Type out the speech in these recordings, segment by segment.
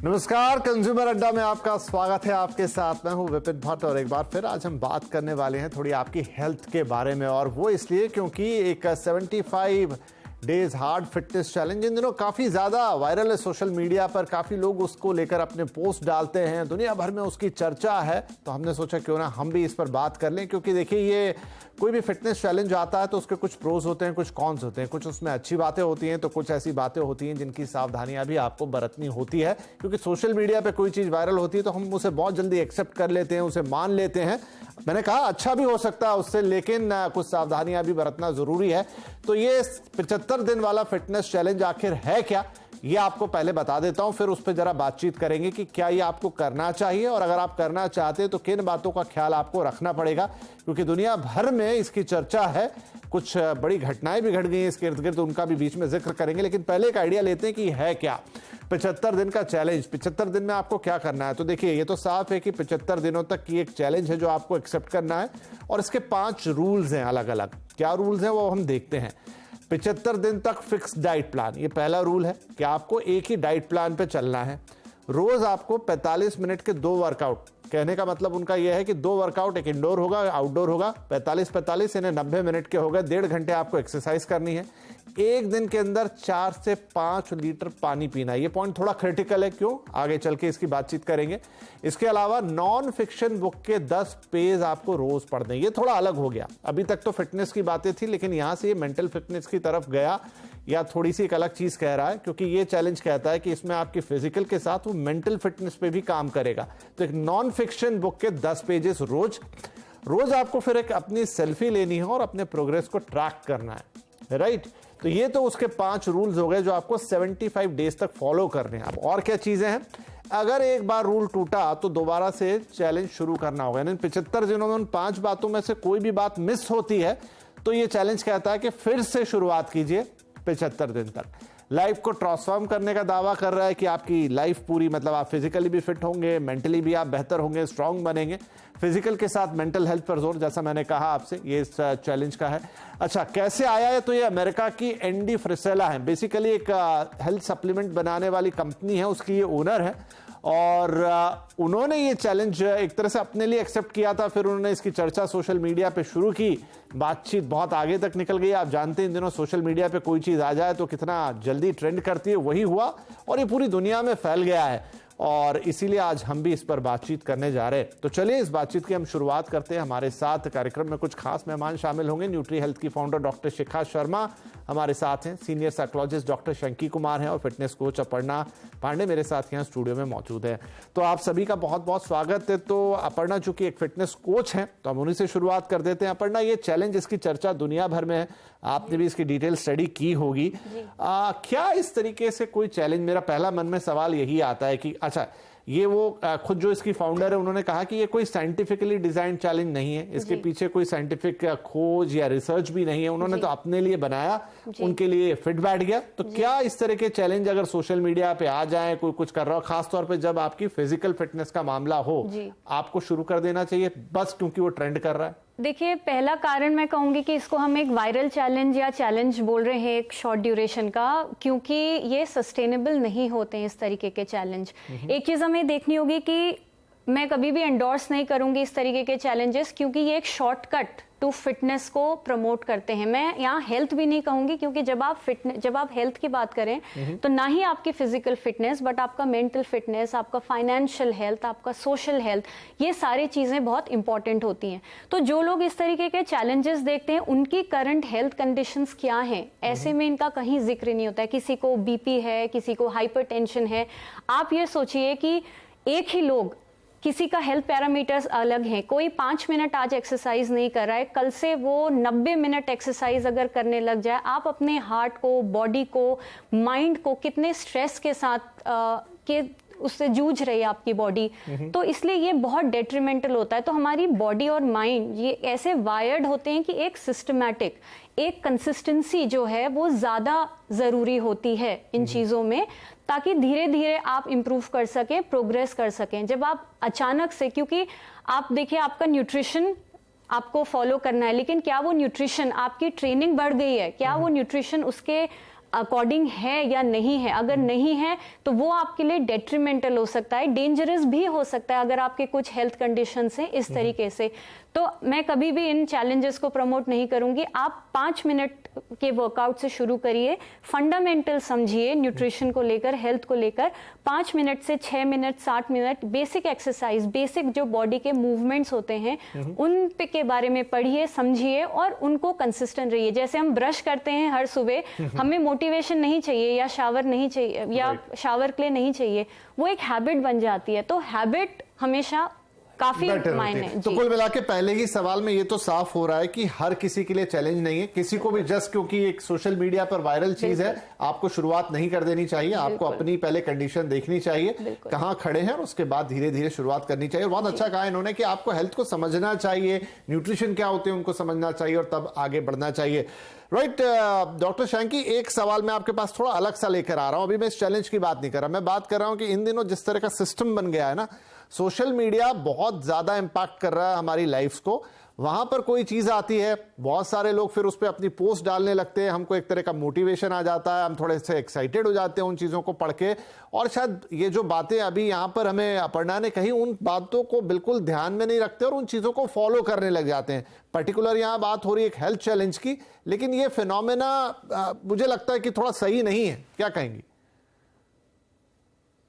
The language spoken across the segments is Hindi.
नमस्कार, कंज्यूमर अड्डा में आपका स्वागत है। आपके साथ मैं हूं विपिन भट्ट और एक बार फिर आज हम बात करने वाले हैं थोड़ी आपकी हेल्थ के बारे में, और वो इसलिए क्योंकि एक 75 days hard fitness challenge in दिनों काफ़ी ज़्यादा वायरल है सोशल मीडिया पर। काफ़ी लोग उसको लेकर अपने पोस्ट डालते हैं, दुनिया भर में उसकी चर्चा है। तो हमने सोचा क्यों ना हम भी इस पर बात कर लें, क्योंकि देखिए ये कोई भी फिटनेस चैलेंज आता है तो उसके कुछ प्रोज होते हैं, कुछ कॉन्स होते हैं। कुछ उसमें अच्छी बातें होती हैं तो कुछ ऐसी बातें होती हैं जिनकी सावधानियां भी आपको बरतनी होती है, क्योंकि सोशल मीडिया पे कोई चीज़ वायरल होती है तो हम उसे बहुत जल्दी एक्सेप्ट कर लेते हैं, उसे मान लेते हैं। मैंने कहा अच्छा भी हो सकता है उससे, लेकिन कुछ सावधानियां भी बरतना जरूरी है। तो ये 75 दिन वाला फिटनेस चैलेंज आखिर है क्या, ये आपको पहले बता देता हूं, फिर उस पर जरा बातचीत करेंगे कि क्या ये आपको करना चाहिए, और अगर आप करना चाहते हैं तो किन बातों का ख्याल आपको रखना पड़ेगा, क्योंकि दुनिया भर में इसकी चर्चा है। कुछ बड़ी घटनाएं भी घट गई हैं इसके इर्द गिर्द, उनका भी बीच में जिक्र करेंगे। लेकिन पहले एक आइडिया लेते हैं कि है क्या 75 दिन का चैलेंज। 75 दिन में आपको क्या करना है, तो देखिए ये तो साफ है कि 75 दिनों तक की एक चैलेंज है जो आपको एक्सेप्ट करना है, और इसके 5 रूल्स हैं अलग अलग। क्या रूल्स हैं वो हम देखते हैं। 75 दिन तक फिक्स डाइट प्लान, ये पहला रूल है कि आपको एक ही डाइट प्लान पे चलना है। रोज आपको 45 मिनट के 2 वर्कआउट, कहने का मतलब उनका यह है कि 2 वर्कआउट, एक इंडोर होगा आउटडोर होगा, 45 यानी 90 मिनट के हो गए, 1.5 घंटे आपको एक्सरसाइज करनी है। एक दिन के अंदर 4 से 5 लीटर पानी पीना है। ये पॉइंट थोड़ा क्रिटिकल है, क्यों, आगे चल के इसकी बातचीत करेंगे। इसके अलावा नॉन फिक्शन बुक के 10 पेज आपको रोज पढ़ने। ये थोड़ा अलग हो गया, अभी तक तो फिटनेस की बातें थी, लेकिन यहां से ये मेंटल फिटनेस की तरफ गया, या थोड़ी सी एक अलग चीज कह रहा है, क्योंकि ये चैलेंज कहता है कि इसमें आपकी फिजिकल के साथ वो मेंटल फिटनेस पे भी काम करेगा। तो एक नॉन फिक्शन बुक के 10 पेजेस रोज आपको फिर एक अपनी सेल्फी लेनी है और अपने प्रोग्रेस को ट्रैक करना है, राइट। तो ये तो उसके 5 रूल्स हो गए जो आपको 75 डेज तक फॉलो करने हैं। अब और क्या चीजें हैं, अगर एक बार रूल टूटा तो दोबारा से चैलेंज शुरू करना होगा। यानी 75 दिनों में उन 5 बातों में से कोई भी बात मिस होती है तो ये चैलेंज कहता है कि फिर से शुरुआत कीजिए 75 दिन तक। लाइफ को ट्रांसफॉर्म करने का दावा कर रहा है कि आपकी लाइफ पूरी, मतलब आप फिजिकली भी फिट होंगे, मेंटली भी आप बेहतर होंगे, स्ट्रांग बनेंगे। फिजिकल के साथ मेंटल हेल्थ पर जोर, जैसा मैंने कहा आपसे, ये इस चैलेंज का है। अच्छा, कैसे आया है, तो ये अमेरिका की एंडी फ्रिसेला है, बेसिकली एक हेल्थ सप्लीमेंट बनाने वाली कंपनी है, उसकी ये ओनर है, और उन्होंने ये चैलेंज एक तरह से अपने लिए एक्सेप्ट किया था। फिर उन्होंने इसकी चर्चा सोशल मीडिया पे शुरू की, बातचीत बहुत आगे तक निकल गई। आप जानते हैं इन दिनों सोशल मीडिया पे कोई चीज आ जाए तो कितना जल्दी ट्रेंड करती है, वही हुआ और ये पूरी दुनिया में फैल गया है, और इसीलिए आज हम भी इस पर बातचीत करने जा रहे हैं। तो चलिए इस बातचीत की हम शुरुआत करते हैं। हमारे साथ कार्यक्रम में कुछ खास मेहमान शामिल होंगे। न्यूट्री हेल्थ की फाउंडर डॉक्टर शिखा शर्मा हमारे साथ हैं, सीनियर साइकोलॉजिस्ट डॉक्टर शंकी कुमार हैं, और फिटनेस कोच अपर्णा पांडे मेरे साथ यहाँ स्टूडियो में मौजूद है। तो आप सभी का बहुत बहुत स्वागत है। तो अपर्णा चूंकि एक फिटनेस कोच हैं तो हम उन्हीं से शुरुआत कर देते हैं। अपर्णा, ये चैलेंज, इसकी चर्चा दुनिया भर में है, आपने भी इसकी डिटेल स्टडी की होगी। क्या इस तरीके से कोई चैलेंज, मेरा पहला मन में सवाल यही आता है कि अच्छा, ये वो खुद जो इसकी फाउंडर है उन्होंने कहा कि ये कोई साइंटिफिकली डिजाइन चैलेंज नहीं है, इसके पीछे कोई साइंटिफिक खोज या रिसर्च भी नहीं है, उन्होंने तो अपने लिए बनाया, उनके लिए फिट बैठ गया। तो क्या इस तरह के चैलेंज अगर सोशल मीडिया पे आ जाए, कोई कुछ कर रहा हो, खासतौर पे जब आपकी फिजिकल फिटनेस का मामला हो, आपको शुरू कर देना चाहिए बस क्योंकि वो ट्रेंड कर रहा है? देखिए, पहला कारण मैं कहूंगी कि इसको हम एक वायरल चैलेंज या चैलेंज बोल रहे हैं एक शॉर्ट ड्यूरेशन का, क्योंकि ये सस्टेनेबल नहीं होते हैं इस तरीके के चैलेंज। एक चीज हमें देखनी होगी कि मैं कभी भी एंडोर्स नहीं करूंगी इस तरीके के चैलेंजेस, क्योंकि ये एक शॉर्टकट टू फिटनेस को प्रमोट करते हैं। मैं यहाँ हेल्थ भी नहीं कहूंगी, क्योंकि जब आप हेल्थ की बात करें तो ना ही आपकी फिजिकल फिटनेस, बट आपका मेंटल फिटनेस, आपका फाइनेंशियल हेल्थ, आपका सोशल हेल्थ, ये सारी चीजें बहुत इंपॉर्टेंट होती हैं। तो जो लोग इस तरीके के चैलेंजेस देखते हैं, उनकी करंट हेल्थ कंडीशंस क्या हैं, ऐसे में इनका कहीं जिक्र नहीं होता है। किसी को बीपी है, किसी को हाइपरटेंशन है। आप ये सोचिए कि एक ही लोग, किसी का हेल्थ पैरामीटर्स अलग हैं। कोई 5 मिनट आज एक्सरसाइज नहीं कर रहा है, कल से वो 90 मिनट एक्सरसाइज अगर करने लग जाए, आप अपने हार्ट को, बॉडी को, माइंड को कितने स्ट्रेस के साथ उससे जूझ रही है आपकी बॉडी। तो इसलिए ये बहुत डेट्रीमेंटल होता है। तो हमारी बॉडी और माइंड ये ऐसे वायर्ड होते हैं कि एक सिस्टमैटिक, एक कंसिस्टेंसी जो है वो ज्यादा जरूरी होती है इन चीजों में, ताकि धीरे धीरे आप इंप्रूव कर सकें, प्रोग्रेस कर सकें। जब आप अचानक से, क्योंकि आप देखिए आपका न्यूट्रिशन आपको फॉलो करना है, लेकिन क्या वो न्यूट्रिशन, आपकी ट्रेनिंग बढ़ गई है, क्या वो न्यूट्रिशन उसके अकॉर्डिंग है या नहीं है। अगर नहीं है तो वो आपके लिए डेट्रीमेंटल हो सकता है, डेंजरस भी हो सकता है अगर आपके कुछ हेल्थ कंडीशंस हैं इस तरीके से। तो मैं कभी भी इन चैलेंजेस को प्रमोट नहीं करूंगी। आप 5 मिनट के वर्कआउट से शुरू करिए, फंडामेंटल समझिए न्यूट्रिशन को लेकर, हेल्थ को लेकर। 5 मिनट से 6 minute 60 minute basic exercise, basic जो बॉडी के मूवमेंट्स होते हैं उन पे के बारे में पढ़िए, समझिए और उनको कंसिस्टेंट रहिए। जैसे हम ब्रश करते हैं हर सुबह, हमें मोटिवेशन नहीं चाहिए या शावर नहीं चाहिए या शावर के लिए नहीं चाहिए, वो एक हैबिट बन जाती है। तो हैबिट हमेशा काफी मायने। तो कुल मिला के पहले ही सवाल में ये तो साफ हो रहा है कि हर किसी के लिए चैलेंज नहीं है। किसी को भी जस्ट क्योंकि एक सोशल मीडिया पर वायरल चीज है आपको शुरुआत नहीं कर देनी चाहिए। आपको अपनी पहले कंडीशन देखनी चाहिए, कहां खड़े हैं, और उसके बाद धीरे धीरे शुरुआत करनी चाहिए। और बहुत अच्छा कहा इन्होंने कि आपको हेल्थ को समझना चाहिए, न्यूट्रिशन क्या होते हैं उनको समझना चाहिए और तब आगे बढ़ना चाहिए। राइट डॉक्टर शैंकी, एक सवाल मैं आपके पास थोड़ा अलग सा लेकर आ रहा हूं। अभी मैं इस चैलेंज की बात नहीं कर रहा, मैं बात कर रहा हूं कि इन दिनों जिस तरह का सिस्टम बन गया है ना, सोशल मीडिया बहुत ज्यादा इंपैक्ट कर रहा है हमारी लाइफ को। वहां पर कोई चीज आती है, बहुत सारे लोग फिर उस पर अपनी पोस्ट डालने लगते हैं, हमको एक तरह का मोटिवेशन आ जाता है, हम थोड़े से एक्साइटेड हो जाते हैं उन चीजों को पढ़ के। और शायद ये जो बातें अभी यहाँ पर हमें अपर्णा ने कही, उन बातों को बिल्कुल ध्यान में नहीं रखते और उन चीजों को फॉलो करने लग जाते हैं। पर्टिकुलर यहाँ बात हो रही है एक हेल्थ चैलेंज की, लेकिन ये फिनोमेना मुझे लगता है कि थोड़ा सही नहीं है। क्या कहेंगी?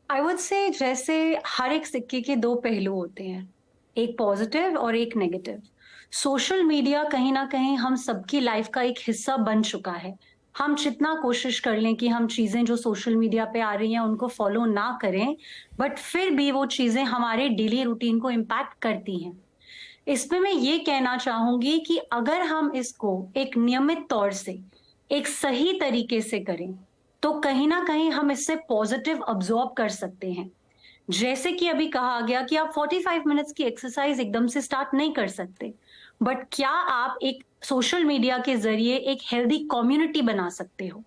आई वुड से जैसे हर एक सिक्के के दो पहलू होते हैं, एक पॉजिटिव और एक नेगेटिव। सोशल मीडिया कहीं ना कहीं हम सबकी लाइफ का एक हिस्सा बन चुका है। हम जितना कोशिश कर लें कि हम चीजें जो सोशल मीडिया पे आ रही हैं उनको फॉलो ना करें, बट फिर भी वो चीजें हमारे डेली रूटीन को इम्पैक्ट करती हैं। इसमें मैं ये कहना चाहूंगी कि अगर हम इसको एक नियमित तौर से, एक सही तरीके से करें तो कहीं ना कहीं हम इससे पॉजिटिव अब्जॉर्ब कर सकते हैं। जैसे कि अभी कहा गया कि आप 45 मिनट्स की एक्सरसाइज एकदम से स्टार्ट नहीं कर सकते, बट क्या आप एक सोशल मीडिया के जरिए एक हेल्दी कम्युनिटी बना सकते हो?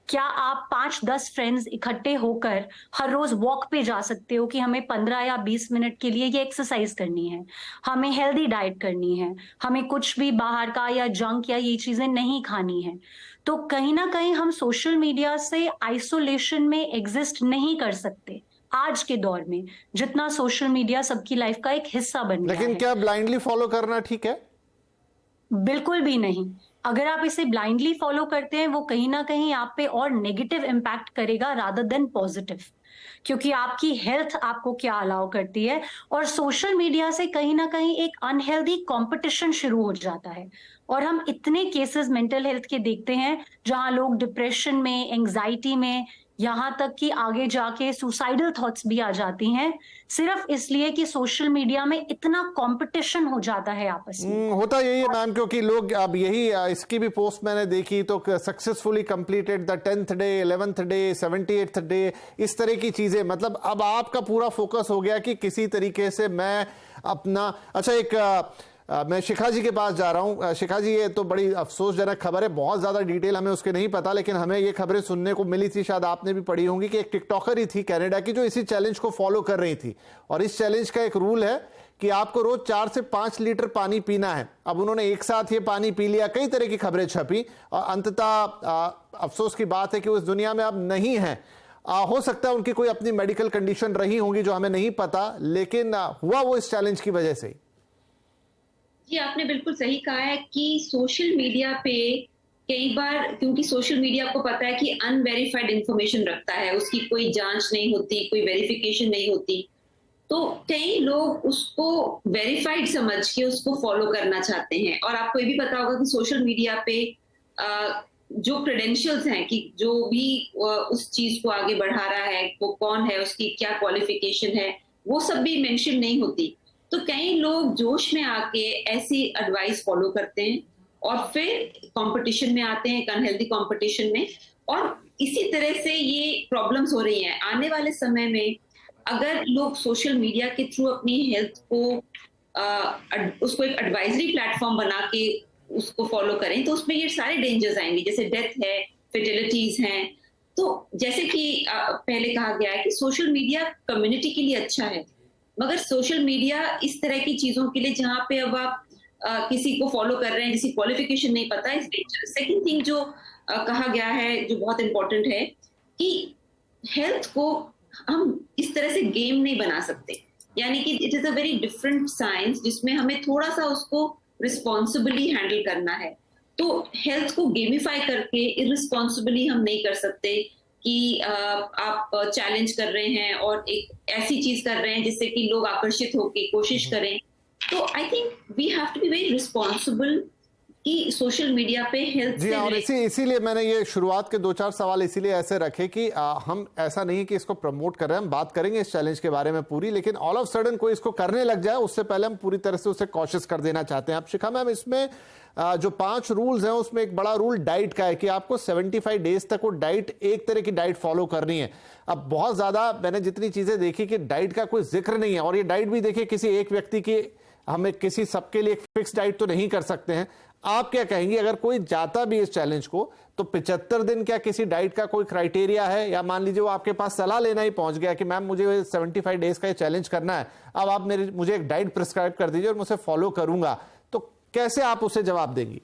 क्या आप 5-10 फ्रेंड्स इकट्ठे होकर हर रोज वॉक पे जा सकते हो कि हमें 15 या 20 मिनट के लिए ये एक्सरसाइज करनी है, हमें हेल्दी डाइट करनी है, हमें कुछ भी बाहर का या जंक या ये चीजें नहीं खानी है। तो कहीं ना कहीं हम सोशल मीडिया से आइसोलेशन में एग्जिस्ट नहीं कर सकते आज के दौर में, जितना सोशल मीडिया सबकी लाइफ का एक हिस्सा बन गया है। लेकिन क्या ब्लाइंडली फॉलो करना ठीक है? बिल्कुल भी नहीं। अगर आप इसे ब्लाइंडली फॉलो करते हैं वो कहीं ना कहीं आप पे और नेगेटिव इम्पैक्ट करेगा रादर देन पॉजिटिव, क्योंकि आपकी हेल्थ आपको क्या अलाउ करती है। और सोशल मीडिया से कहीं ना कहीं एक अनहेल्दी कंपटीशन शुरू हो जाता है और हम इतने केसेस मेंटल हेल्थ के देखते हैं जहां लोग डिप्रेशन में, एंजाइटी में, यहाँ तक कि आगे जाके सुसाइडल थॉट्स भी आ जाती हैं, सिर्फ इसलिए कि सोशल मीडिया में इतना कंपटीशन हो जाता है आपस में। होता यही है मैम, क्योंकि लोग अब यही, इसकी भी पोस्ट मैंने देखी तो successfully completed the 10th day, 11th day, 78th day, इस तरह की चीजें। मतलब अब आपका पूरा फोकस हो गया कि किसी तरीके से मैं अपना, अच्छा एक मैं शिखा जी के पास जा रहा हूं। शिखा जी, ये तो बड़ी अफसोसजनक खबर है, बहुत ज्यादा डिटेल हमें उसके नहीं पता, लेकिन हमें ये खबरें सुनने को मिली थी, शायद आपने भी पढ़ी होंगी, कि एक टिकटॉकर ही थी कनाडा की जो इसी चैलेंज को फॉलो कर रही थी। और इस चैलेंज का एक रूल है कि आपको रोज 4 से 5 लीटर पानी पीना है। अब उन्होंने एक साथ ये पानी पी लिया, कई तरह की खबरें छपी और अंततः अफसोस की बात है कि वो इस दुनिया में अब नहीं है। हो सकता है उनकी कोई अपनी मेडिकल कंडीशन रही होंगी जो हमें नहीं पता, लेकिन हुआ वो इस चैलेंज की वजह से। जी, आपने बिल्कुल सही कहा है कि सोशल मीडिया पे कई बार, क्योंकि सोशल मीडिया आपको पता है कि अनवेरिफाइड इंफॉर्मेशन रखता है, उसकी कोई जांच नहीं होती, कोई वेरिफिकेशन नहीं होती, तो कई लोग उसको वेरीफाइड समझ के उसको फॉलो करना चाहते हैं। और आपको ये भी पता होगा कि सोशल मीडिया पे जो क्रेडेंशियल्स हैं कि जो भी उस चीज को आगे बढ़ा रहा है वो कौन है, उसकी क्या क्वालिफिकेशन है, वो सब भी मेंशन नहीं होती। तो कई लोग जोश में आके ऐसी एडवाइस फॉलो करते हैं और फिर कंपटीशन में आते हैं, एक अनहेल्दी कंपटीशन में, और इसी तरह से ये प्रॉब्लम्स हो रही हैं। आने वाले समय में अगर लोग सोशल मीडिया के थ्रू अपनी हेल्थ को उसको एक एडवाइजरी प्लेटफॉर्म बना के उसको फॉलो करें तो उसमें ये सारे डेंजर्स आएंगे, जैसे डेथ है, फर्टिलिटीज हैं। तो जैसे कि पहले कहा गया है कि सोशल मीडिया कम्युनिटी के लिए अच्छा है, मगर सोशल मीडिया इस तरह की चीजों के लिए जहां पे अब आप किसी को फॉलो कर रहे हैं जिसकी क्वालिफिकेशन नहीं पता, इस डेंजरस। सेकंड थिंग जो कहा गया है जो बहुत इंपॉर्टेंट है कि हेल्थ को हम इस तरह से गेम नहीं बना सकते, यानी कि it is a very different science जिसमें हमें थोड़ा सा उसको रिस्पॉन्सिबली हैंडल करना है। तो हेल्थ को गेमिफाई करके इररिस्पॉन्सिबली हम नहीं कर सकते कि आप चैलेंज कर रहे हैं और एक ऐसी चीज कर रहे हैं जिससे कि लोग आकर्षित होकर कोशिश करें। तो I think we have to be very responsible कि सोशल मीडिया पे हेल्थ जी, और इसीलिए मैंने ये शुरुआत के 2-4 सवाल इसीलिए ऐसे रखे कि हम ऐसा नहीं कि इसको प्रमोट कर रहे हैं, हम बात करेंगे इस चैलेंज के बारे में पूरी, लेकिन ऑल ऑफ सडन कोई इसको करने लग जाए उससे पहले हम पूरी तरह से उसे कॉशियस कर देना चाहते हैं। अब शिखा मैम, इसमें जो 5 रूल्स हैं उसमें एक बड़ा रूल डाइट का है कि आपको 75 डेज तक वो डाइट, एक तरह की डाइट फॉलो करनी है। अब बहुत ज्यादा मैंने जितनी चीजें देखी कि डाइट का कोई जिक्र नहीं है, और ये डाइट भी देखिए किसी एक व्यक्ति की, हमें किसी सबके लिए फिक्स डाइट तो नहीं कर सकते हैं। आप क्या कहेंगे अगर कोई जाता भी इस चैलेंज को, तो 75 दिन क्या किसी डाइट का कोई क्राइटेरिया है, या मान लीजिए वो आपके पास सलाह लेना ही पहुंच गया कि मैम मुझे 75 डेज का ये चैलेंज करना है, अब आप मुझे एक डाइट प्रिस्क्राइब कर दीजिए और मुझे फॉलो करूंगा, तो कैसे आप उसे जवाब देंगी?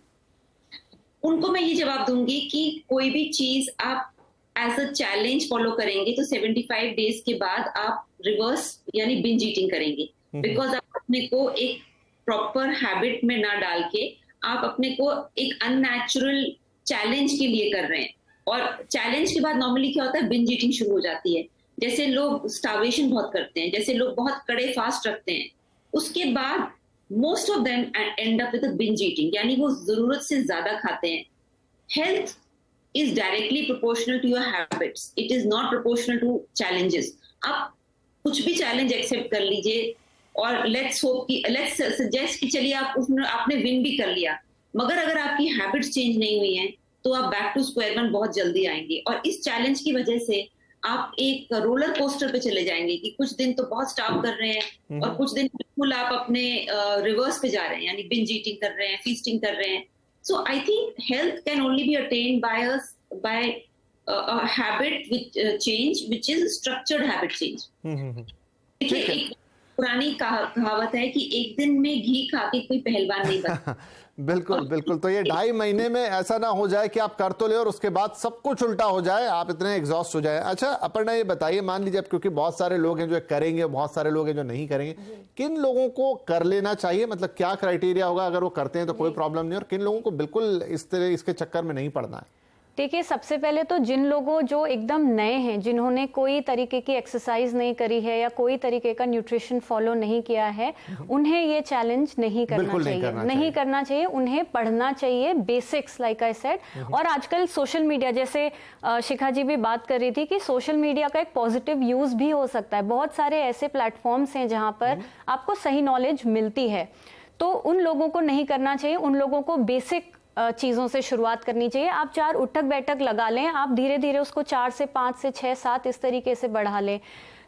उनको मैं ये जवाब दूंगी कि कोई भी चीज आप एज अ चैलेंज फॉलो करेंगे तो 75 डेज के बाद आप रिवर्स यानी बिंज ईटिंग करेंगे, बिकॉज आप अपने को एक प्रॉपर हैबिट में ना डाल के आप अपने को एक अननेचुरल चैलेंज के लिए कर रहे हैं। और चैलेंज के बाद नॉर्मली क्या होता है, बिंज ईटिंग शुरू हो जाती है। जैसे लोग स्टार्वेशन बहुत करते हैं, जैसे लोग बहुत कड़े फास्ट रखते हैं, उसके बाद most of them end up with binge eating, यानी वो जरूरत से ज्यादा खाते हैं। Health is directly proportional to your habits, it is not proportional to challenges. आप कुछ भी चैलेंज एक्सेप्ट कर लीजिए और लेट्स सजेस्ट कि चलिए आपने विन भी कर लिया, मगर अगर आपकी हैबिट्स चेंज नहीं हुई हैं तो आप बैक टू स्क्वायर वन बहुत जल्दी आएंगे। और इस चैलेंज की वजह से आप एक रोलर कोस्टर पे चले जाएंगे कि कुछ दिन तो बहुत स्टार्व कर रहे हैं और कुछ दिन बिल्कुल आप अपने रिवर्स पे जा रहे हैं, यानी बिंज ईटिंग कर रहे हैं, फीस्टिंग कर रहे हैं। So I think health can only be attend by a habit which change, which is structured habit change। देखिए, एक पुरानी कहावत है कि एक दिन में घी खा के कोई पहलवान नहीं बनता। बिल्कुल बिल्कुल। तो ये 2.5 महीने में ऐसा ना हो जाए कि आप कर तो ले और उसके बाद सब कुछ उल्टा हो जाए, आप इतने एग्जॉस्ट हो जाए। अच्छा अपर्णा, ये बताइए, मान लीजिए अब क्योंकि बहुत सारे लोग हैं जो करेंगे, बहुत सारे लोग हैं जो नहीं करेंगे, किन लोगों को कर लेना चाहिए, मतलब क्या क्राइटेरिया होगा, अगर वो करते हैं तो कोई प्रॉब्लम नहीं, और किन लोगों को बिल्कुल इस तरह इसके चक्कर में नहीं पड़ना है? देखिए, सबसे पहले तो जिन लोगों जो एकदम नए हैं, जिन्होंने कोई तरीके की एक्सरसाइज नहीं करी है या कोई तरीके का न्यूट्रिशन फॉलो नहीं किया है, उन्हें ये चैलेंज नहीं करना चाहिए, नहीं करना चाहिए। उन्हें पढ़ना चाहिए बेसिक्स, लाइक आई सेड। और आजकल सोशल मीडिया, जैसे शिखा जी भी बात कर रही थी कि सोशल मीडिया का एक पॉजिटिव यूज भी हो सकता है। बहुत सारे ऐसे प्लेटफॉर्म्स हैं जहाँ पर आपको सही नॉलेज मिलती है, तो उन लोगों को नहीं करना चाहिए। उन लोगों को बेसिक चीज़ों से शुरुआत करनी चाहिए। आप 4 उठक बैठक लगा लें, आप धीरे धीरे उसको 4 से 5 से 6 7 इस तरीके से बढ़ा लें।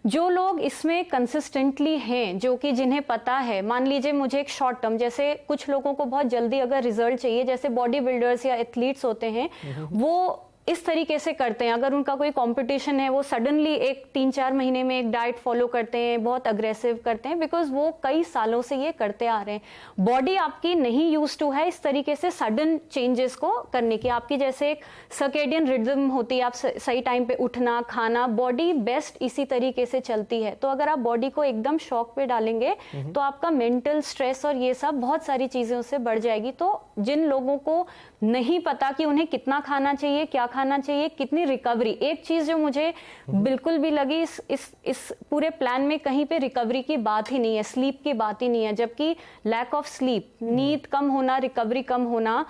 जो लोग इसमें कंसिस्टेंटली हैं, जो कि जिन्हें पता है, मान लीजिए मुझे एक शॉर्ट टर्म, जैसे कुछ लोगों को बहुत जल्दी अगर रिजल्ट चाहिए, जैसे बॉडी बिल्डर्स या एथलीट्स होते हैं, वो इस तरीके से करते हैं। अगर उनका कोई कंपटीशन है, वो सडनली एक 3-4 महीने में एक डाइट फॉलो करते हैं, बहुत अग्रेसिव करते हैं, बिकॉज वो कई सालों से ये करते आ रहे हैं। बॉडी आपकी नहीं यूज टू है इस तरीके से सडन चेंजेस को करने की। आपकी जैसे एक सर्केडियन रिदम होती है, आप सही टाइम पे उठना, खाना, बॉडी बेस्ट इसी तरीके से चलती है। तो अगर आप बॉडी को एकदम शॉक पे डालेंगे तो आपका मेंटल स्ट्रेस और ये सब बहुत सारी चीजें उससे बढ़ जाएगी। तो जिन लोगों को नहीं पता कि उन्हें कितना खाना चाहिए, क्या खाना चाहिए, कितनी रिकवरी, एक चीज जो मुझे बिल्कुल भी लगी इस पूरे प्लान में, कहीं पे रिकवरी की बात ही नहीं है, स्लीप की बात ही नहीं है। जबकि लैक ऑफ स्लीप, नींद कम होना, रिकवरी कम होना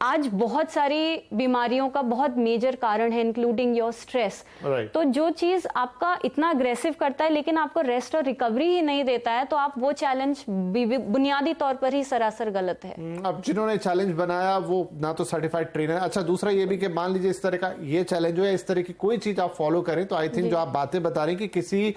आज बहुत सारी बीमारियों का बहुत मेजर कारण है, इंक्लूडिंग योर स्ट्रेस। तो जो चीज आपका इतना अग्रेसिव करता है लेकिन आपको रेस्ट और रिकवरी ही नहीं देता है, तो आप वो चैलेंज बुनियादी तौर पर ही सरासर गलत है। अब जिन्होंने चैलेंज बनाया वो ना तो सर्टिफाइड ट्रेनर। अच्छा, दूसरा ये भी कि मान लीजिए इस तरह का ये चैलेंज हो या इस तरह की कोई चीज आप फॉलो करें, तो आई थिंक जो आप बातें बता रही कि किसी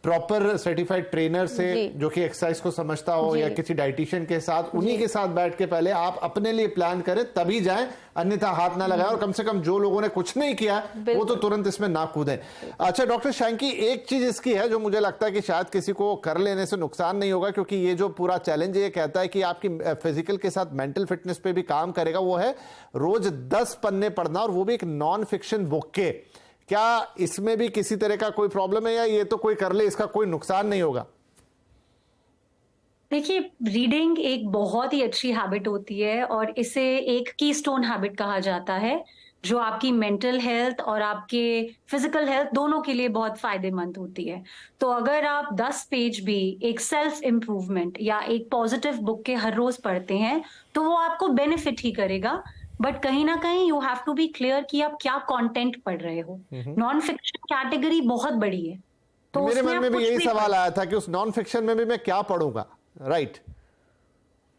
प्रॉपर सर्टिफाइड ट्रेनर से जो कि एक्सरसाइज को समझता हो या किसी डाइटिशियन के साथ, उन्हीं के साथ बैठ के पहले आप अपने लिए प्लान करें तभी जाएं, अन्यथा हाथ ना लगाएं। और कम से कम जो लोगों ने कुछ नहीं किया वो तो तुरंत इसमें ना कूदें। अच्छा डॉक्टर शैंकी, एक चीज इसकी है जो मुझे लगता है कि शायद किसी को कर लेने से नुकसान नहीं होगा, क्योंकि ये जो पूरा चैलेंज ये कहता है कि आपकी फिजिकल के साथ मेंटल फिटनेस पे भी काम करेगा, वो है रोज 10 पन्ने पढ़ना, और वो भी एक नॉन फिक्शन बुक के। क्या इसमें भी किसी तरह का कोई प्रॉब्लम है, या ये तो कोई कर ले इसका कोई नुकसान नहीं होगा? देखिए, रीडिंग एक बहुत ही अच्छी हैबिट होती है और इसे एक कीस्टोन हैबिट कहा जाता है, जो आपकी मेंटल हेल्थ और आपके फिजिकल हेल्थ दोनों के लिए बहुत फायदेमंद होती है। तो अगर आप 10 पेज भी एक सेल्फ इम्प्रूवमेंट या एक पॉजिटिव बुक के हर रोज पढ़ते हैं तो वो आपको बेनिफिट ही करेगा। बट कहीं ना कहीं you have to be clear कि आप क्या कंटेंट पढ़ रहे हो। नॉन फिक्शन कैटेगरी बहुत बड़ी है, तो मेरे मन में भी यही सवाल पढ़... आया था कि उस नॉन फिक्शन में भी मैं क्या पढ़ूंगा, राइट?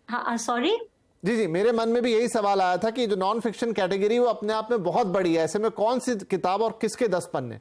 हाँ, सॉरी जी जी, मेरे मन में भी यही सवाल आया था कि जो नॉन फिक्शन कैटेगरी वो अपने आप में बहुत बड़ी है, ऐसे में कौन सी किताब और किसके 10 पन्ने?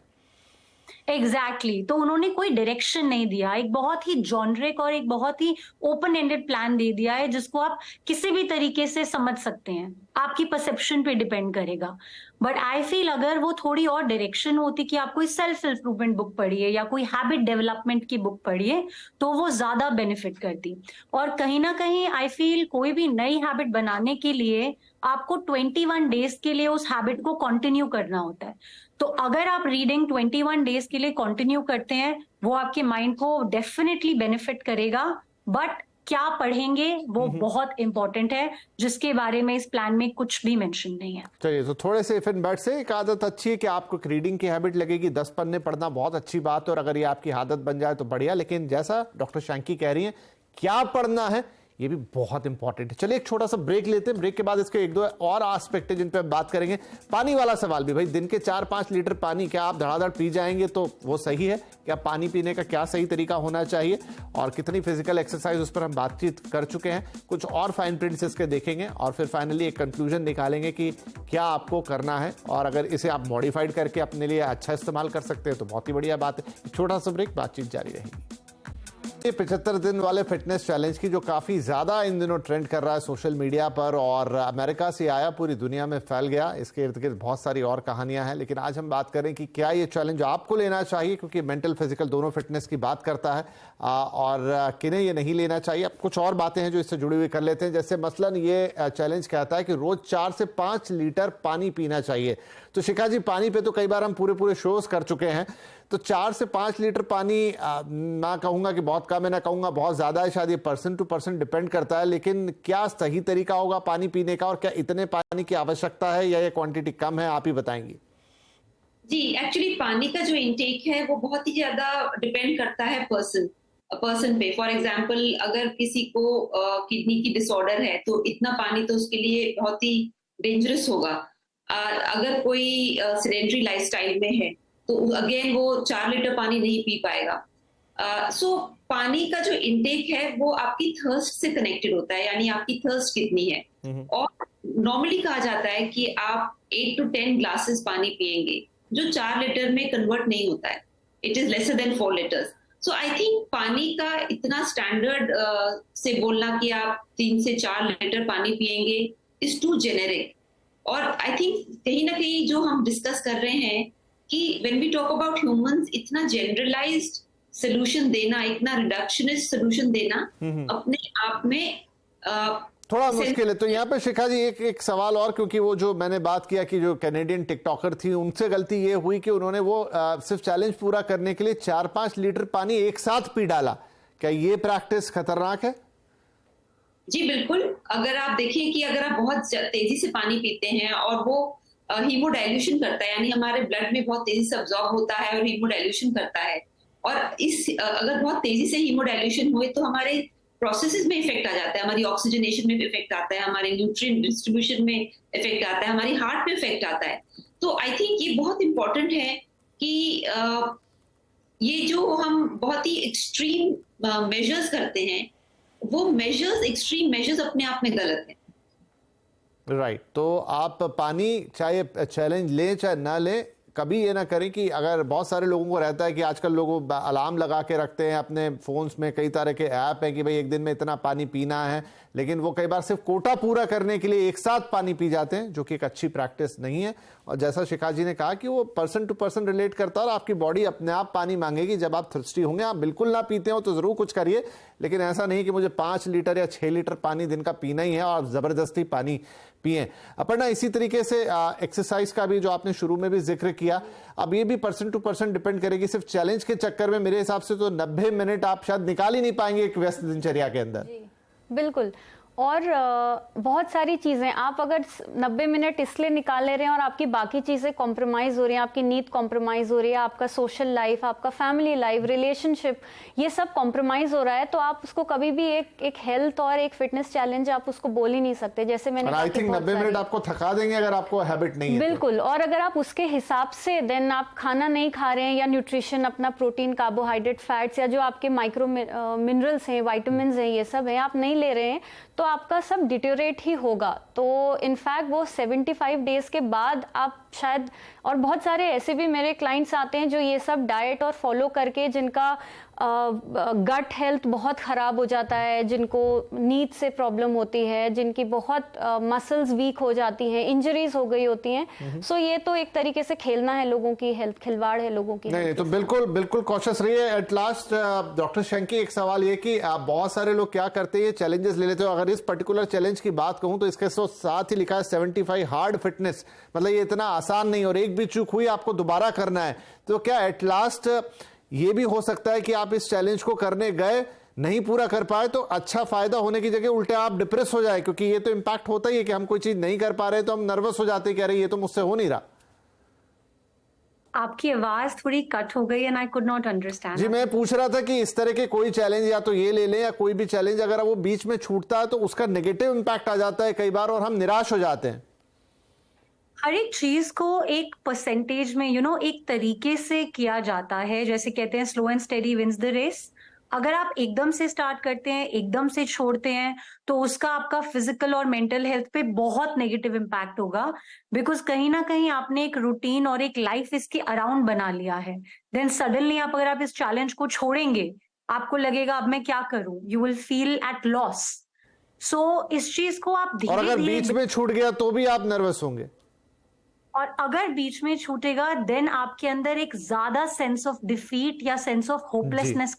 एग्जैक्टली तो उन्होंने कोई डायरेक्शन नहीं दिया, एक बहुत ही जॉनरिक और एक बहुत ही ओपन एंडेड प्लान दे दिया है जिसको आप किसी भी तरीके से समझ सकते हैं, आपकी परसेप्शन पे डिपेंड करेगा। बट आई फील अगर वो थोड़ी और डायरेक्शन होती कि आप कोई सेल्फ इम्प्रूवमेंट बुक पढ़िए या कोई हैबिट डेवलपमेंट की बुक पढ़िए तो वो ज्यादा बेनिफिट करती। और कहीं ना कहीं आई फील कोई भी नई हैबिट बनाने के लिए आपको 21 डेज के लिए उस हैबिट को कंटिन्यू करना होता है। तो अगर आप रीडिंग 21 डेज के लिए कंटिन्यू करते हैं वो आपके माइंड को डेफिनेटली बेनिफिट करेगा। बट क्या पढ़ेंगे वो बहुत इंपॉर्टेंट है, जिसके बारे में इस प्लान में कुछ भी मेंशन नहीं है। चलिए, तो थोड़े से इफ एंड बट से एक आदत अच्छी है कि आपको रीडिंग की हैबिट लगेगी, 10 पन्ने पढ़ना बहुत अच्छी बात है, और अगर ये आपकी आदत बन जाए तो बढ़िया। लेकिन जैसा डॉक्टर शैंकी कह रही हैं, क्या पढ़ना है ये भी बहुत इंपॉर्टेंट है। चलिए एक छोटा सा ब्रेक लेते हैं, ब्रेक के बाद इसके एक दो और एस्पेक्ट है जिन पे बात करेंगे। पानी वाला सवाल भी, भाई दिन के 4-5 लीटर पानी क्या आप धड़ाधड़ पी जाएंगे तो वो सही है? क्या पानी पीने का क्या सही तरीका होना चाहिए, और कितनी फिजिकल एक्सरसाइज, उस पर हम बातचीत कर चुके हैं। कुछ और फाइन प्रिंट्स इसके देखेंगे और फिर फाइनली एक कंक्लूजन निकालेंगे कि क्या आपको करना है, और अगर इसे आप मॉडिफाइड करके अपने लिए अच्छा इस्तेमाल कर सकते हैं तो बहुत ही बढ़िया बात है। छोटा सा ब्रेक, बातचीत जारी रहेगी। 75 दिन वाले फिटनेस चैलेंज की जो काफ़ी ज़्यादा इन दिनों ट्रेंड कर रहा है सोशल मीडिया पर, और अमेरिका से आया पूरी दुनिया में फैल गया, इसके इर्द गिर्द बहुत सारी और कहानियां हैं। लेकिन आज हम बात करें कि क्या ये चैलेंज आपको लेना चाहिए, क्योंकि मेंटल फिजिकल दोनों फिटनेस की बात करता है, और किन्हें ये नहीं लेना चाहिए। अब कुछ और बातें हैं जो इससे जुड़ी हुई कर लेते हैं। जैसे मसलन ये चैलेंज कहता है कि रोज़ 4 से 5 लीटर पानी पीना चाहिए। तो शिखा जी, पानी पे तो कई बार हम पूरे शोज कर चुके हैं, तो 4 से 5 लीटर पानी ना कहूँगा कि बहुत कम है, ना कहूँगा बहुत ज़्यादा है, शायद ये पर्सन टू पर्सन डिपेंड करता है। लेकिन क्या सही तरीका होगा पानी पीने का, और क्या इतने पानी की आवश्यकता है या ये क्वांटिटी कम है, आप ही बताएंगी। जी, एक्चुअली पानी का जो इनटेक है वो बहुत ही ज्यादा डिपेंड करता है पर्सन पे। फॉर एग्जाम्पल, अगर किसी को किडनी की डिसऑर्डर है तो इतना पानी तो उसके लिए बहुत ही डेंजरस होगा। अगर कोई सेडेंटरी लाइफस्टाइल में है तो अगेन वो 4 लीटर पानी नहीं पी पाएगा। सो पानी का जो इनटेक है वो आपकी थर्स्ट से कनेक्टेड होता है, यानी आपकी थर्स्ट कितनी है। और नॉर्मली कहा जाता है कि आप 8 to 10 ग्लासेस पानी पिएंगे, जो 4 लीटर में कन्वर्ट नहीं होता है। It is lesser than 4 litres. So I think पानी का इतना स्टैंडर्ड से बोलना कि आप 3 से 4 लीटर पानी पिएंगे इज टू जेनेरिक। और आई थिंक कहीं ना कहीं जो हम डिस्कस कर रहे हैं कि when we talk about humans, इतना जनरलाइज्ड सोल्यूशन देना, इतना रिडक्शनिस्ट सोल्यूशन देना अपने आप में थोड़ा मुश्किल है। तो यहाँ पे शिखा जी एक सवाल और, क्योंकि वो जो मैंने बात किया कि जो कैनेडियन टिकटॉकर थी, उनसे गलती ये हुई कि उन्होंने वो सिर्फ चैलेंज पूरा करने के लिए 4-5 लीटर पानी एक साथ पी डाला। क्या ये प्रैक्टिस खतरनाक है? जी बिल्कुल। अगर आप देखें कि अगर आप बहुत तेजी से पानी पीते हैं और वो हीमोडाइल्यूशन करता है, यानी हमारे ब्लड में बहुत तेजी से अब्जॉर्ब होता है और हीमोडाइल्यूशन करता है, और अगर बहुत तेजी से हीमोडाइल्यूशन हुए तो हमारे प्रोसेसेस में इफेक्ट आ जाता है, हमारी ऑक्सीजनेशन में इफेक्ट आता है, हमारे न्यूट्रिएंट डिस्ट्रीब्यूशन में इफेक्ट आता है, हमारी हार्ट में इफेक्ट आता है। तो आई थिंक ये बहुत इंपॉर्टेंट है कि ये जो हम बहुत ही एक्सट्रीम मेजर्स करते हैं, वो मेजर्स, एक्सट्रीम मेजर्स अपने आप में गलत है। राइट। तो आप पानी चाहे चैलेंज लें चाहे ना लें, कभी ये ना करें कि अगर बहुत सारे लोगों को रहता है कि आजकल लोग अलार्म लगा के रखते हैं अपने फ़ोन्स में, कई तरह के ऐप हैं कि भाई एक दिन में इतना पानी पीना है, लेकिन वो कई बार सिर्फ कोटा पूरा करने के लिए एक साथ पानी पी जाते हैं, जो कि एक अच्छी प्रैक्टिस नहीं है। और जैसा शिखा जी ने कहा कि वो पर्सन टू पर्सन रिलेट करता है और आपकी बॉडी अपने आप पानी मांगेगी जब आप थर्स्टी होंगे। आप बिल्कुल ना पीते हो तो ज़रूर कुछ करिए, लेकिन ऐसा नहीं कि मुझे 5 लीटर या 6 लीटर पानी दिन का पीना ही है और ज़बरदस्ती पानी पिए। अपर्णा, इसी तरीके से एक्सरसाइज का भी जो आपने शुरू में भी जिक्र किया, अब ये भी पर्सन टू पर्सन डिपेंड करेगी। सिर्फ चैलेंज के चक्कर में मेरे हिसाब से तो 90 मिनट आप शायद निकाल ही नहीं पाएंगे एक व्यस्त दिनचर्या के अंदर। बिल्कुल, और बहुत सारी चीज़ें आप अगर 90 मिनट इसलिए निकाल ले रहे हैं और आपकी बाकी चीज़ें कॉम्प्रोमाइज़ हो रही हैं, आपकी नींद कॉम्प्रोमाइज़ हो रही है, आपका सोशल लाइफ, आपका फैमिली लाइफ, रिलेशनशिप, ये सब कॉम्प्रोमाइज़ हो रहा है, तो आप उसको कभी भी एक हेल्थ और एक फिटनेस चैलेंज आप उसको बोल ही नहीं सकते। जैसे मैंने आई थिंक 90 मिनट आपको थका देंगे अगर आपको हैबिट नहीं है। बिल्कुल, और अगर आप उसके हिसाब से देन आप खाना नहीं खा रहे हैं या न्यूट्रिशन अपना प्रोटीन, कार्बोहाइड्रेट, फैट्स या जो आपके माइक्रो मिनरल्स हैं, वाइटामिन हैं, ये सब है आप नहीं ले रहे हैं, तो आपका सब डिटेरियोरेट ही होगा। तो इनफैक्ट वो 75 डेज के बाद आप शायद, और बहुत सारे ऐसे भी मेरे क्लाइंट्स आते हैं जो ये सब डाइट और फॉलो करके जिनका गट हेल्थ बहुत ख़राब हो जाता है, जिनको नींद से प्रॉब्लम होती है, जिनकी बहुत मसल्स वीक हो जाती हैं, इंजरीज हो गई होती हैं। सो ये तो एक तरीके से खेलना है लोगों की हेल्थ, खिलवाड़ है लोगों की। नहीं, तो बिल्कुल बिल्कुल कॉशियस रहिए। एट लास्ट डॉक्टर शंकी, एक सवाल ये कि बहुत सारे लोग क्या करते हैं, चैलेंजेस ले लेते हो। अगर इस पर्टिकुलर चैलेंज की बात कहूं तो इसके साथ ही लिखा है 75 हार्ड फिटनेस, मतलब ये इतना आसान नहीं, और एक भी चूक हुई आपको दोबारा करना है। तो क्या एट लास्ट ये भी हो सकता है कि आप इस चैलेंज को करने गए, नहीं पूरा कर पाए, तो अच्छा फायदा होने की जगह उल्टे आप डिप्रेस हो जाए? क्योंकि ये तो इंपैक्ट होता ही है कि हम कोई चीज नहीं कर पा रहे तो हम नर्वस हो जाते हैं कि अरे ये तो मुझसे हो नहीं रहा। आपकी आवाज थोड़ी कट हो गई and I could not understand. जी, मैं पूछ रहा था कि इस तरह के कोई चैलेंज, या तो ये ले लें या कोई भी चैलेंज, अगर वो बीच में छूटता है तो उसका नेगेटिव इंपैक्ट आ जाता है कई बार और हम निराश हो जाते हैं। हर एक चीज को एक परसेंटेज में एक तरीके से किया जाता है। जैसे कहते हैं slow and steady wins the race. अगर आप एकदम से स्टार्ट करते हैं, एकदम से छोड़ते हैं, तो उसका आपका फिजिकल और मेंटल हेल्थ पे बहुत नेगेटिव इम्पैक्ट होगा। बिकॉज कहीं ना कहीं आपने एक रूटीन और एक लाइफ इसके अराउंड बना लिया है। देन सडनली अगर आप इस चैलेंज को छोड़ेंगे, आपको लगेगा अब मैं क्या करूं, you will feel at loss. So इस चीज को आप और अगर धीरे बीच में छूट गया तो भी आप नर्वस होंगे, और अगर बीच में छूटेगा देन आपके अंदर एक ज्यादा सेंस ऑफ डिफीट या सेंस ऑफ होपलेसनेस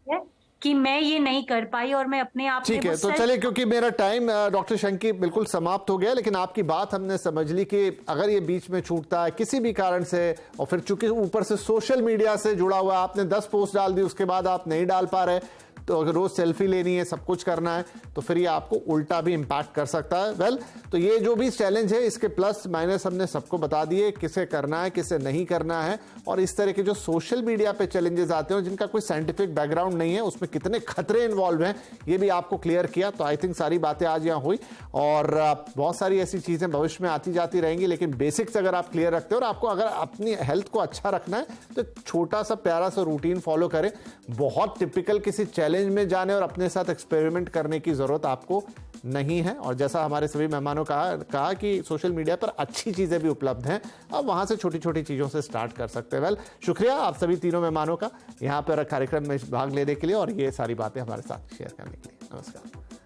है कि मैं ये नहीं कर पाई और मैं अपने आप। ठीक है, तो चलिए, क्योंकि मेरा टाइम डॉक्टर शंकी बिल्कुल समाप्त हो गया, लेकिन आपकी बात हमने समझ ली कि अगर ये बीच में छूटता है किसी भी कारण से, और फिर चूंकि ऊपर से सोशल मीडिया से जुड़ा हुआ, आपने 10 पोस्ट डाल दी, उसके बाद आप नहीं डाल पा रहे, तो अगर रोज सेल्फी लेनी है, सब कुछ करना है, तो फिर ये आपको उल्टा भी इंपैक्ट कर सकता है। वेल, तो ये जो भी चैलेंज है इसके प्लस माइनस हमने सबको बता दिए, किसे करना है किसे नहीं करना है, और इस तरह के जो सोशल मीडिया पे चैलेंजेस आते हैं जिनका कोई साइंटिफिक बैकग्राउंड नहीं है, उसमें कितने खतरे इन्वॉल्व हैं, ये भी आपको क्लियर किया। तो आई थिंक सारी बातें आज यहाँ हुई, और बहुत सारी ऐसी चीजें भविष्य में आती जाती रहेंगी, लेकिन बेसिक्स अगर आप क्लियर रखते हो और आपको अगर अपनी हेल्थ को अच्छा रखना है तो छोटा सा प्यारा सा रूटीन फॉलो करें। बहुत टिपिकल किसी चैलेंज में जाने और अपने साथ एक्सपेरिमेंट करने की जरूरत आपको नहीं है। और जैसा हमारे सभी मेहमानों कहा कि सोशल मीडिया पर अच्छी चीजें भी उपलब्ध हैं, अब वहां से छोटी छोटी चीजों से स्टार्ट कर सकते हैं। वेल, शुक्रिया आप सभी तीनों मेहमानों का यहाँ पर कार्यक्रम में भाग लेने के लिए और ये सारी बातें हमारे साथ शेयर करने के लिए। नमस्कार।